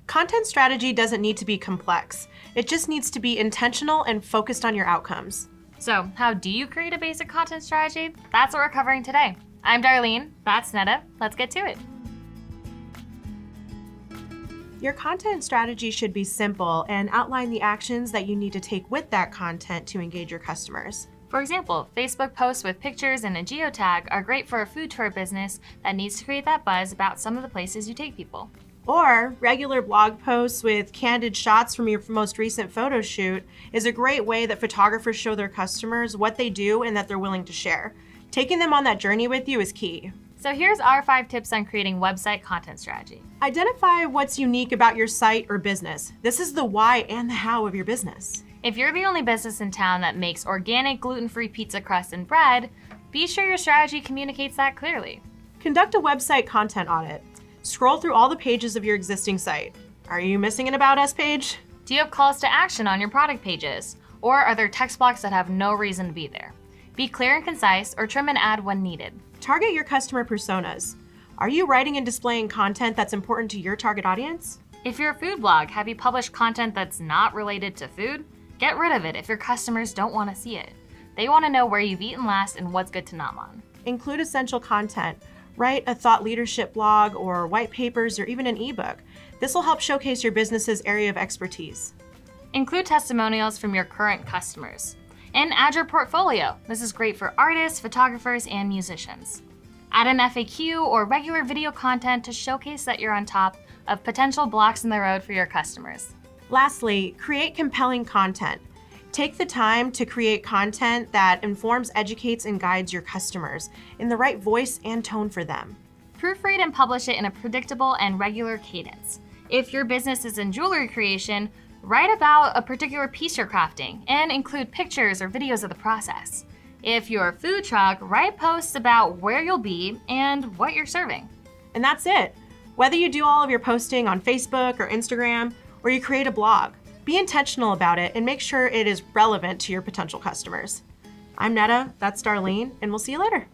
Content strategy doesn't need to be complex. It just needs to be intentional and focused on your outcomes. So, how do you create a basic content strategy? That's what we're covering today. I'm Darlene, that's Netta. Let's get to it. Your content strategy should be simple and outline the actions that you need to take with that content to engage your customers. For example, Facebook posts with pictures and a geotag are great for a food tour business that needs to create that buzz about some of the places you take people. Or regular blog posts with candid shots from your most recent photo shoot is a great way that photographers show their customers what they do and that they're willing to share. Taking them on that journey with you is key. So here's our 5 tips on creating website content strategy. Identify what's unique about your site or business. This is the why and the how of your business. If you're the only business in town that makes organic gluten-free pizza crust and bread, be sure your strategy communicates that clearly. Conduct a website content audit. Scroll through all the pages of your existing site. Are you missing an About Us page? Do you have calls to action on your product pages? Or are there text blocks that have no reason to be there? Be clear and concise or trim an ad when needed. Target your customer personas. Are you writing and displaying content that's important to your target audience? If you're a food blog, have you published content that's not related to food? Get rid of it if your customers don't want to see it. They want to know where you've eaten last and what's good to nom on. Include essential content. Write a thought leadership blog or white papers or even an ebook. This will help showcase your business's area of expertise. Include testimonials from your current customers. And add your portfolio. This is great for artists, photographers, and musicians. Add an FAQ or regular video content to showcase that you're on top of potential blocks in the road for your customers. Lastly, create compelling content. Take the time to create content that informs, educates, and guides your customers in the right voice and tone for them. Proofread and publish it in a predictable and regular cadence. If your business is in jewelry creation, write about a particular piece you're crafting and include pictures or videos of the process. If you're a food truck, write posts about where you'll be and what you're serving. And that's it. Whether you do all of your posting on Facebook or Instagram, or you create a blog, be intentional about it and make sure it is relevant to your potential customers. I'm Netta, that's Darlene, and we'll see you later.